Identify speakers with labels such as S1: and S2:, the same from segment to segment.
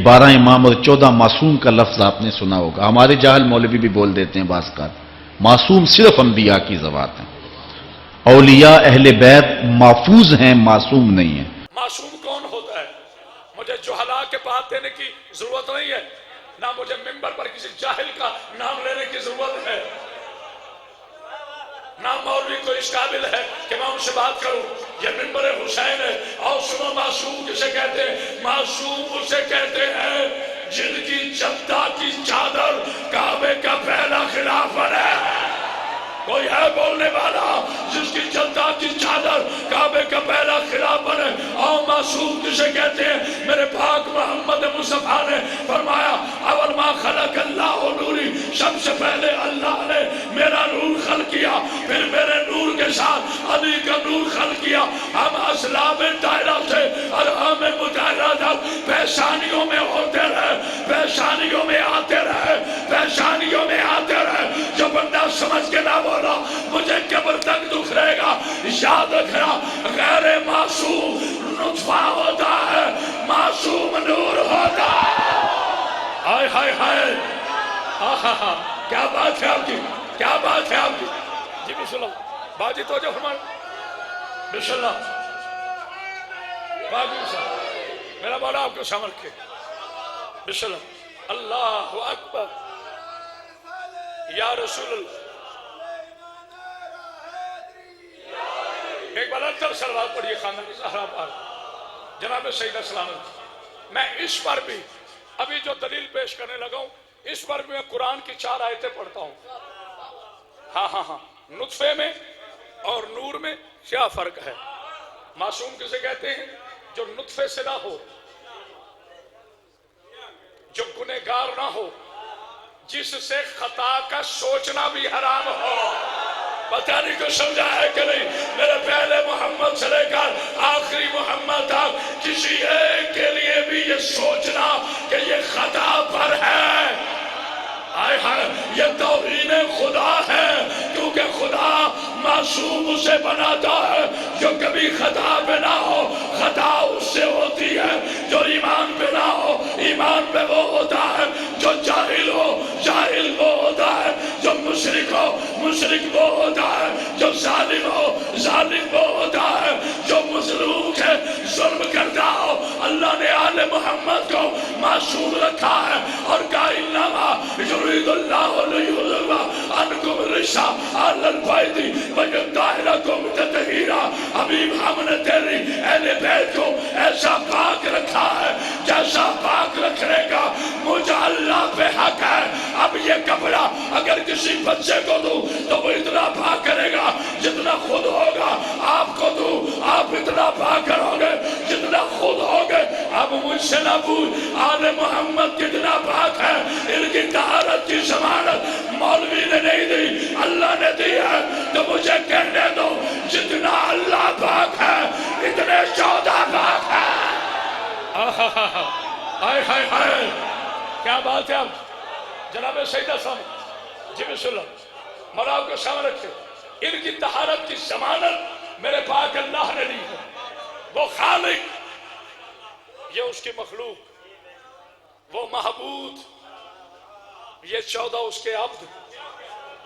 S1: 12 امام اور 14 معصوم کا لفظ آپ نے سنا ہوگا. ہمارے جاہل مولوی بھی بول دیتے ہیں بعض کا. معصوم صرف انبیاء کی ذوات ہیں. اولیاء اہل بیت محفوظ ہیں، معصوم نہیں ہیں.
S2: معصوم کون ہوتا ہے؟ مجھے جہلا کے بات دینے کی ضرورت نہیں ہے، نہ مجھے ممبر پر کسی جاہل کا نام لینے کی ضرورت ہے، نہ مولوی کو اس قابل ہے کہ میں ان سے بات کروں. یہ ممبر حسین ہے. اور سنو، معصوم کسے کہتے ہیں؟ معصوم اسے کہتے ہیں جن کی جدہ کی چادر کعبے کا پہلا خلاف ہے. کوئی ہے بولنے والا جس کی جدہ کی چادر کعبے کا پہلا خلاف بنے؟ اور معصوم کسے کہتے ہیں؟ میرے پاک محمد مصطفیٰ نے فرمایا اول ما خلق اللہ نوری، سب سے پہلے اللہ نے میرا نور خلق کیا، پھر میرے نور کے ساتھ علی کا نور خلق کیا. ہم اسلام دائرہ سے ارحام مطالعہ تک پیشانیوں میں ہوتے رہے، پیشانیوں میں آتے رہے، پیشانیوں میں آتے رہے. جو بندہ سمجھ کے نہ بولا مجھے قبر تک دکھ رہے گا. یاد رکھنا، غیر معصوم نطفہ ہوتا ہے، معصوم نور ہوتا ہے. ہائے ہائے ہائے، کیا بات ہے آپ کی، کیا بات ہے آپ کی. جی بسم اللہ باجی تو جو فرمائے بسم اللہ باجی صاحب، میرا مولا آپ کو سامر کے بسم اللہ. اللہ اکبر یا رسول اللہ. ایک بار اندر سلوات پڑھیے خاندان زہرا پار جناب سیدہ سلامت. میں اس پر بھی ابھی جو دلیل پیش کرنے لگا ہوں اس پر بھی میں قرآن کی 4 آیتیں پڑھتا ہوں. ہاں نطفے میں اور نور میں کیا فرق ہے؟ معصوم کسے کہتے ہیں؟ جو نطفے سے نہ ہو، جو گنہگار نہ ہو، جس سے خطا کا سوچنا بھی حرام ہو. پتہ نہیں کو سمجھا ہے کہ نہیں؟ میرے پہلے محمد سے لے کر آخری محمد تک کسی ایک کے لیے بھی یہ سوچنا کہ یہ خطا پر ہے، یہ توہین خدا ہے. کیونکہ خدا معصوم اسے بناتا ہے جو کبھی خطا پہ نہ ہو. خطا اس سے ہوتی ہے جو ایمان پہ نہ ہو، ایمان پہ وہ ہوتا ہے جو جاہل ہو، جاہل وہ ہوتا ہے جو مشرک ہو، مشرک وہ ہوتا ہے جو ظالم ہو، ظالم وہ ہوتا ہے جو مظلوم ہے، ظلم کرتا ہو. اللہ نے آل محمد کو معصوم رکھا ہے اور کہا انما یرید اللہ لیذہب عنکم الرجس اہل البیت ویطہرکم تطہیرا. حبیب ہم نے تیری اہل بیت کو ایسا پاک رکھا ہے جیسا پاک رکھنے کا مجھے اللہ پہ حق ہے. اب یہ کپڑا اگر کسی بچے کو دوں تو وہ اتنا پاک کرے گا جتنا خود ہوگا. آپ کو دوں آپ اتنا پاک کرو گے جتنا خود ہوگے. اب مجھ سے نہ پوچھ آل محمد کتنا پاک ہے، ان کی طہارت کی ضمانت مولوی نے نہیں دی، اللہ نے دی ہے. تو مجھے کہنے دو جتنا اللہ پاک ہے اتنے 14 پاک ہے. ہائے ہائے ہائے، کیا بات ہے. اب جناب سیدہ صاحب جی بسم اللہ مولا کو سامنے رکھے. ان کی طہارت کی ضمانت میرے پاک اللہ نے دی ہے. وہ خالق، یہ اس کی مخلوق، وہ معبود، یہ 14 اس کے عبد،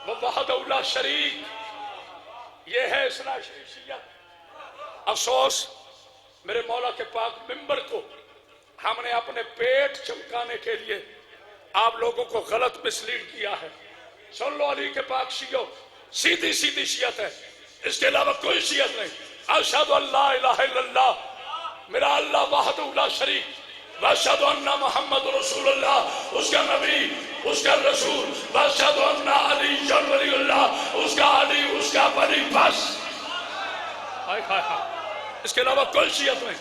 S2: وہ وحدہ لا شریک. یہ ہے اصلاح شریعت. افسوس میرے مولا کے پاک ممبر کو ہم نے اپنے پیٹ چمکانے کے لیے آپ لوگوں کو غلط مسلیڈ کیا ہے. سن لو علی کے پاک شیعوں، سیدھی سیدھی شیعت ہے، اس کے علاوہ کوئی شیعت نہیں. اشہد ان لا الہ الا اللہ، میرا اللہ وحدہ لا شریک، واشہد ان محمد رسول اللہ، اس کا نبی، اس کا رسول، واشہد ان علی ولی اللہ، اس کا علی، اس کا ولی. بس اس کے علاوہ کوئی شیعت نہیں.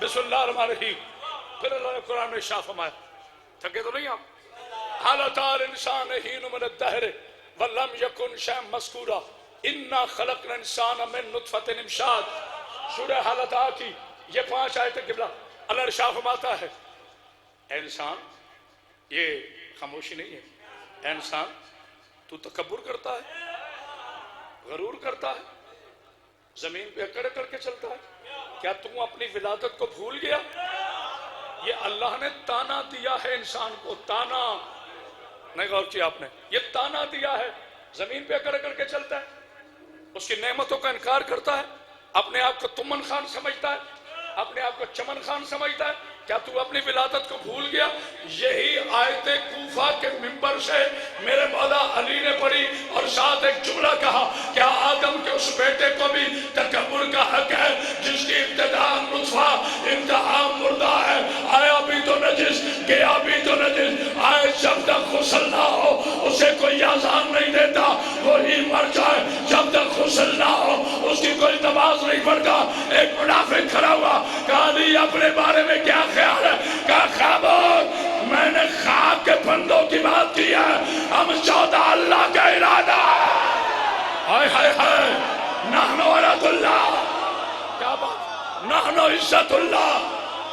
S2: بسم اللہ الرحمن الرحیم. پھر اللہ نے قرآن میں ارشاد فرمایا، تھکے تو نہیں آپ؟ حالت الانسان حین من الدہر ولم یکن شیئا مذکورا انا خلقنا الانسان من نطفۃ امشاج. سورہ حالت کی یہ 5 آیتیں قبلہ اللہ ارشاد فرماتا ہے اے انسان، یہ خاموشی نہیں ہے. اے انسان، تو تکبر کرتا ہے، غرور کرتا ہے، زمین پہ اکڑ کر کے چلتا ہے. کیا تم اپنی ولادت کو بھول گیا؟ یہ اللہ نے تانا دیا ہے انسان کو، تانا، نہیں غور کیا آپ نے؟ یہ تانا دیا ہے، زمین پہ اکڑ اکڑ کے چلتا ہے، اس کی نعمتوں کا انکار کرتا ہے، اپنے آپ کو تمن خان سمجھتا ہے، اپنے آپ کو چمن خان سمجھتا ہے۔ کیا تو اپنی ولادت کو بھول گیا؟ یہی آیت کوفہ کے منبر سے میرے مولا علی نے پڑھی اور ساتھ ایک جملہ کہا، کیا آدم کے اس بیٹے کو بھی تکبر کا حق ہے جس کی ابتدا نطفہ انتہا مردہ ہے؟ آیا بھی تو نجس، گیا بھی تو نجس، آئے جب تک غسل نہ ہو اسے کوئی اذان نہیں دیتا، وہی مر جائے جب تک غسل نہ ہو اس کی کوئی نماز نہیں پڑھتا۔ ایک منافق کھڑا ہوا، کہا علی اپنے بارے میں کیا خیال ہے؟ کہا خاموش، میں نے خاک کے بندوں کی بات کی ہے، ہم 14 اللہ کا ارادہ ہے۔ ہائے ہائے ہائے، نحن ولد اللہ، کیا بات، نحن عزت اللہ،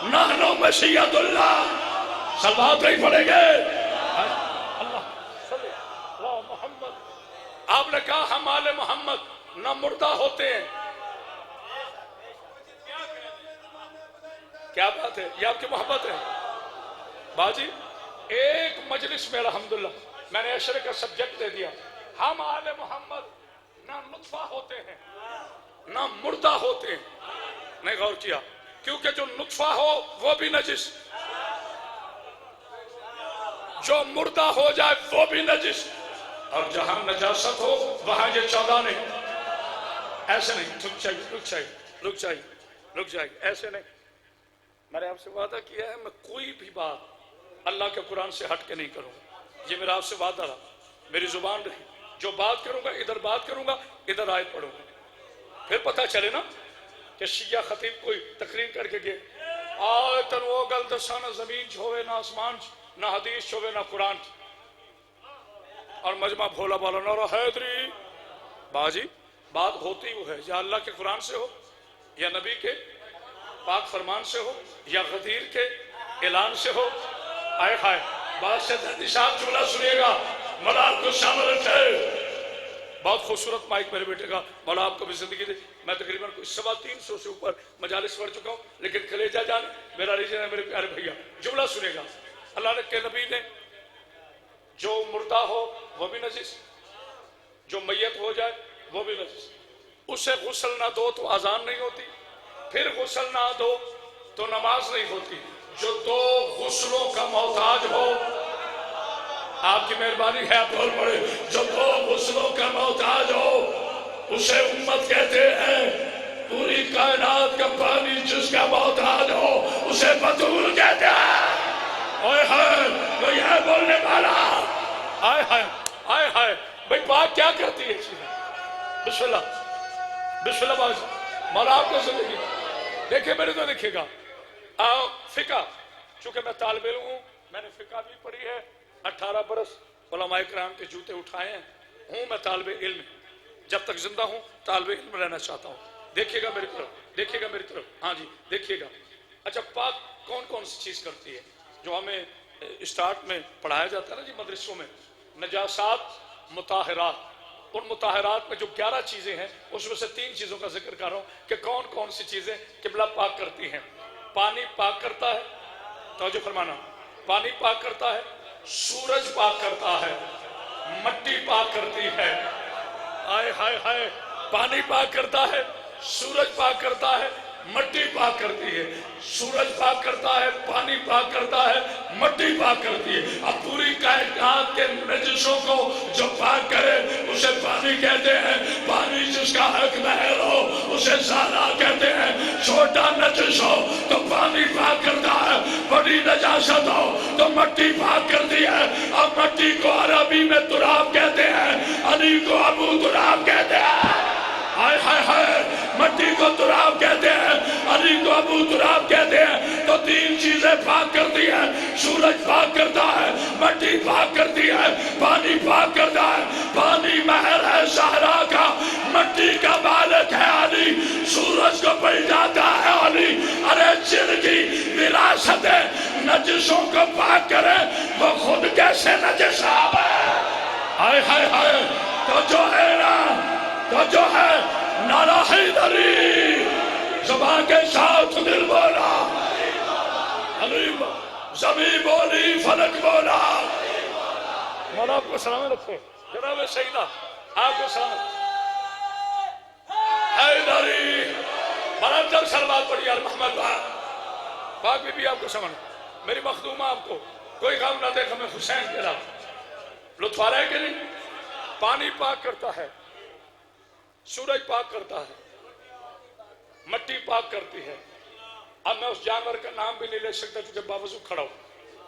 S2: نحن مشیت اللہ۔ صلوات نہیں پڑھیں گے؟ اللہ صلی اللہ محمد۔ آپ نے کہا ہم آل محمد نہ مردہ ہوتے ہیں، کیا بات ہے، یہ آپ کی محبت ہے باجی۔ ایک مجلس میں الحمدللہ میں نے عشرے کا سبجیکٹ دے دیا، ہم آل محمد نہ نطفہ ہوتے ہیں نہ مردہ ہوتے ہیں، نہیں غور کیا؟ کیونکہ جو نطفہ ہو وہ بھی نجس، جو مردہ ہو جائے وہ بھی نجس، اور جہاں نجاست ہو وہاں یہ 14 نہیں، ایسے نہیں، رک جائے، ایسے نہیں۔ میں نے آپ سے وعدہ کیا ہے میں کوئی بھی بات اللہ کے قرآن سے ہٹ کے نہیں کروں، یہ میرا آپ سے وعدہ رہا، میری زبان رہی، جو بات کروں گا ادھر بات کروں گا، ادھر آیت پڑھوں گا، پھر پتہ چلے نا کہ شیعہ خطیب کوئی تقریر کر کے گئے، آئے تن وہ گل دسا نہ زمین چھوے نہ آسمان نہ حدیث چھوے نہ قرآن، اور مجمع بھولا بالا نہ رہا حیدری۔ باجی بات ہوتی وہ ہے، یا اللہ کے قرآن سے ہو یا نبی کے پاک فرمان سے ہو یا غدیر کے اعلان سے ہو۔ آئے ہائے، بات سے صاحب جملہ سنیے گا، مولا آپ کو شامل رکھے، بہت خوبصورت مائک میرے بیٹے کا، مولا آپ کو بھی زندگی دے۔ میں تقریباً 350 سے اوپر مجالس پڑھ چکا ہوں، لیکن کلیجہ جان میرا ریجن ہے میرے پیارے بھیا، جملہ سنے گا۔ اللہ کے نبی نے جو مردہ ہو وہ بھی نجس، جو میت ہو جائے وہ بھی نجس، اسے غسل نہ دو تو اذان نہیں ہوتی، پھر غسل نہ دو تو نماز نہیں ہوتی۔ جو 2 غسلوں کا محتاج ہو، آپ کی مہربانی ہے آپ بول پڑے، جو 2 غسلوں کا محتاج ہو اسے امت کہتے ہیں، پوری کائنات کا پانی جس کا محتاج ہو اسے بطول کہتے ہیں۔ اوئے ہائے، کوئی ہے بولنے والا؟ آئے ہائے آئے ہائے، بھئی بات کیا کرتی ہے چیزیں؟ بسم اللہ باز، مولا آپ کو زندگی دیکھیں، میرے تو دیکھے گا فقہ، چونکہ میں طالب علم ہوں، میں نے فقہ بھی پڑھی ہے، 18 برس علماء کرام کے جوتے اٹھائے ہیں، میں طالب علم، جب تک زندہ ہوں طالب علم رہنا چاہتا ہوں۔ دیکھیے گا میری طرف، ہاں جی دیکھیے گا۔ اچھا پاک کون کون سی چیز کرتی ہے جو ہمیں اسٹارٹ میں پڑھایا جاتا ہے نا جی مدرسوں میں؟ نجاسات، مطہرات، ان مطہرات میں جو 11 چیزیں ہیں اس میں سے 3 چیزوں کا ذکر کر رہا ہوں کہ کون کون سی چیزیں قبلہ پاک کرتی ہیں۔ پانی پاک کرتا ہے، توجہ فرمانا، پانی پاک کرتا ہے، سورج پاک کرتا ہے، مٹی پاک کرتی ہے، آئے ہائے ہائے، پانی پاک کرتا ہے، سورج پاک کرتا ہے، مٹی پاک کرتی ہے، سورج پاک کرتا ہے، پانی پاک کرتا ہے، مٹی پاک کرتی ہے۔ اب پوری کائنات کے نجسوں کو جو پاک کرے اسے پانی کہتے ہیں، پانی جس کا حق محل ہو اسے زالہ کہتے ہیں۔ چھوٹا نجس ہو تو پانی پاک کرتا ہے، بڑی نجاست ہو تو مٹی پاک کرتی ہے۔ اب مٹی کو عربی میں تراب کہتے ہیں، علی کو ابو تراب کہتے ہیں، ہائے ہائے ہائے، مٹی کو تراب کہتے ہیں، علی کو ابو تراب کہتے ہیں۔ تو 3 چیزیں پاک کرتی ہیں، سورج پاک کرتا ہے، مٹی پاک کرتی ہے، پانی پاک کرتا ہے۔ پانی محل ہے صحرا کا، مٹی کا مالک ہے علی، سورج کو پڑ جاتا ہے علی۔ ارے جن کی وراثت ہے نجسوں کو پاک کرے وہ خود کیسے نجس ہے؟ ہائے ہائے ہائے، تو جو ہے نا، تو جو ہے نعرہ حیدری، زبان کے ساتھ دل بولا، عظیم زمین بولی فلک بولا. مولا آپ کو سلام رکھے. جناب سیدہ آپ کو سلام. حیدری مرتب سلوات پڑھی یار محمد پاک بی بی آپ کو سمجھ. میری مخدومہ آپ کو کوئی غم نہ دیکھ ہمیں حسین کے رات لطف آ رہا ہے کہ نہیں. پانی پاک کرتا ہے, سورج پاک کرتا ہے, مٹی پاک کرتی ہے. اب میں اس جانور کا نام بھی نہیں لے سکتا کیونکہ باوضو کھڑا ہو.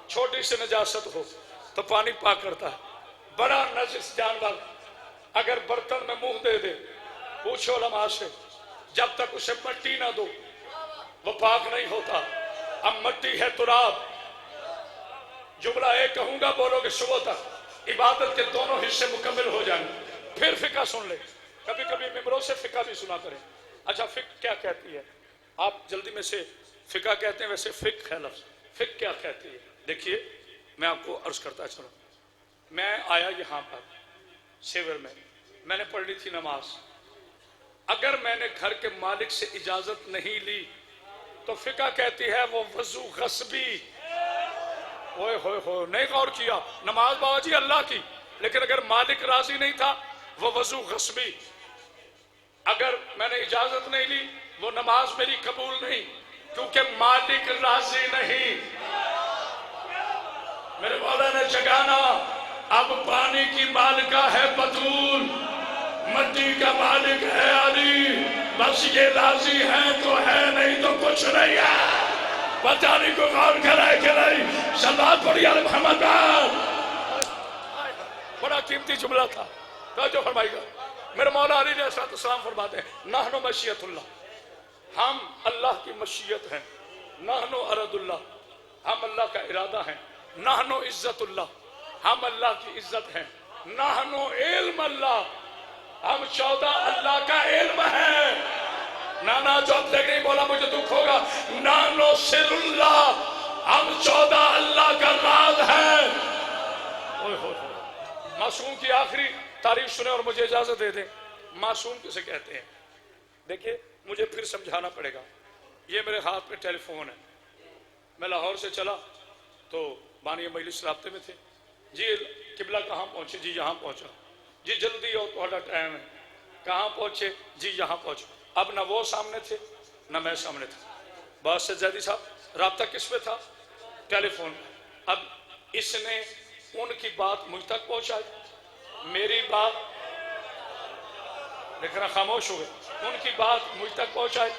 S2: چھوٹی سی نجاست ہو تو پانی پاک کرتا ہے. بڑا نجس جانور اگر برتن میں منہ دے دے, پوچھو علماء سے, جب تک اسے مٹی نہ دو وہ پاک نہیں ہوتا. اب مٹی ہے تراب. جملہ ایک کہوں گا, بولو گے صبح تک عبادت کے دونوں حصے مکمل ہو جائیں گے. پھر فقہ سن لے. کبھی کبھی ممبروں سے فقہ بھی سنا کریں. اچھا فقہ کیا کہتی ہے؟ آپ جلدی میں سے فقہ کہتے ہیں, ویسے فقہ ہے لفظ. فقہ کیا کہتی ہے؟ دیکھیے میں آپ کو عرض کرتا چلوں. میں آیا یہاں پر سیور میں نے پڑھ لی تھی نماز. اگر میں نے گھر کے مالک سے اجازت نہیں لی تو فقہ کہتی ہے وہ وضو غصبی. ہوئے ہوئے ہوئے, نہیں غور کیا. نماز بابا جی اللہ کی, لیکن اگر مالک راضی نہیں تھا وہ وضو غصبی. اگر میں نے اجازت نہیں لی وہ نماز میری قبول نہیں, کیونکہ مالک راضی نہیں. میرے مولا نے جگانا. اب پانی کی مالکہ ہے بطول, مٹی کا مالک ہے علی. بس یہ راضی ہے تو ہے, نہیں تو کچھ نہیں ہے. پتہ نہیں کو غور کرائے کہ نہیں. صلوات پڑھی علی محمد. بڑا قیمتی جملہ تھا, توجہ فرمائی گا. میرے مولا علی علیہ السلام فرماتے ہیں نحن مشیت اللہ, ہم اللہ کی مشیت ہیں. نحن ارد اللہ, ہم اللہ کا ارادہ ہیں. نحن عزت اللہ, ہم اللہ کی عزت ہیں. نحن علم اللہ, ہم 14 اللہ کا علم ہے. نانا جو اب تک نہیں بولا مجھے دکھ ہوگا. نحن سر اللہ, ہم 14 اللہ کا راز ہے. معصوم کی آخری تعریف سنیں اور مجھے اجازت دے دیں. معصوم کسے کہتے ہیں؟ دیکھیں مجھے پھر سمجھانا پڑے گا. یہ میرے ہاتھ میں ٹیلی فون ہے. میں لاہور سے چلا تو بانی مجلس رابطے میں تھے. جی قبلہ کہاں پہنچے؟ جی یہاں پہنچا. جی جلدی اور تھوڑا ٹائم ہے. کہاں پہنچے؟ جی یہاں پہنچے. اب نہ وہ سامنے تھے نہ میں سامنے تھا. بات سے زیادی صاحب رابطہ کس پہ تھا؟ ٹیلی فون. اب اس نے ان کی بات مجھ تک پہنچائی, میری بات لیکن خاموش ہو گئے. ان کی بات مجھ تک پہنچائی,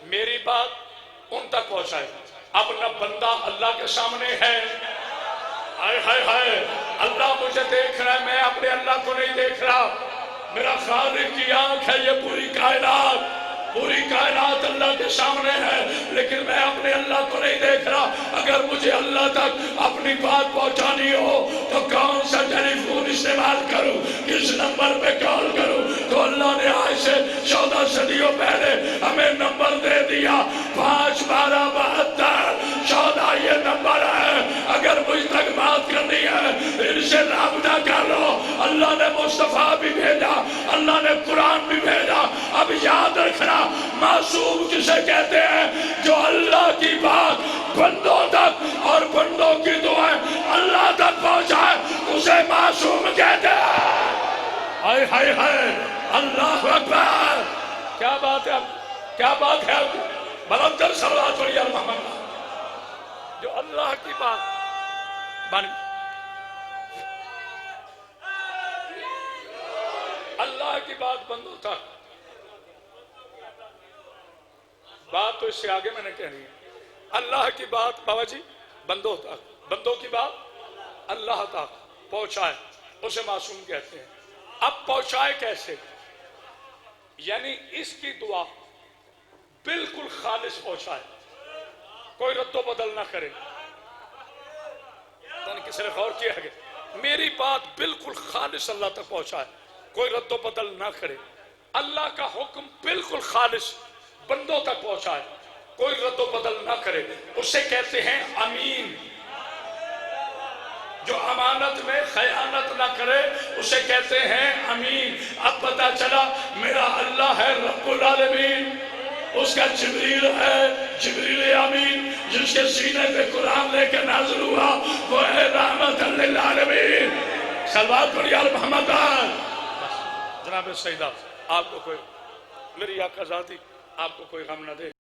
S2: میری بات ان تک پہنچائی. اب نہ بندہ اللہ کے سامنے ہے. ہائے ہائے ہائے, اللہ مجھے دیکھ رہا ہے, میں اپنے اللہ کو نہیں دیکھ رہا. میرا خالق کی آنکھ ہے. یہ پوری کائنات اللہ کے سامنے ہے, لیکن میں اپنے اللہ کو نہیں دیکھ رہا. اگر مجھے اللہ تک اپنی بات پہنچانی ہو تو کون سا ٹیلی فون استعمال کروں, کس نمبر پہ کال کروں؟ تو اللہ نے آج سے 14 صدیوں پہلے ہمیں نمبر دے دیا 5 12 72. 14 یہ نمبر ہے. اگر مجھ تک بات کرنی ہے ان سے رابطہ کر لو. اللہ نے مصطفیٰ بھی بھیجا, اللہ نے قرآن بھی بھیجا. اب یاد رکھنا معصوم کسے کہتے ہیں؟ جو اللہ کی بات بندوں تک اور بندوں کی دعائیں اللہ تک پہنچائے اسے معصوم کہتے ہیں. ہائے ہائے ہائے, اللہ اکبر. کیا بات ہے, کیا بات ہے. بلندر صلوات پڑھی علی محمد. جو اللہ کی بات بن اللہ کی بات بندوں تک. بات تو اس سے آگے میں نے کہنی ہے. اللہ کی بات بابا جی بندوں تک, بندوں کی بات اللہ تک پہنچائے اسے معصوم کہتے ہیں. اب پہنچائے کیسے؟ یعنی اس کی دعا بالکل خالص پہنچائے, کوئی رد و بدل نہ کرے. کسی نے غور کیا ہے؟ میری بات بالکل خالص اللہ تک پہنچائے, کوئی رد و بدل نہ کرے. اللہ کا حکم بالکل خالص بندوں تک پہنچائے, کوئی رد و بدل نہ کرے. اسے کہتے ہیں امین. جو امانت میں خیانت نہ کرے اسے کہتے ہیں امین. اب پتا چلا میرا اللہ ہے رب العالمین, اس کا جبریل ہے جبریل امین. جس کے سینے پہ قرآن لے کے نازل ہوا وہ ہے رحمت للعالمین. سلوات پڑھی آل محمد. جناب سیدہ آپ کو کوئی میری آقا ذاتی آپ کو کوئی غم نہ دے.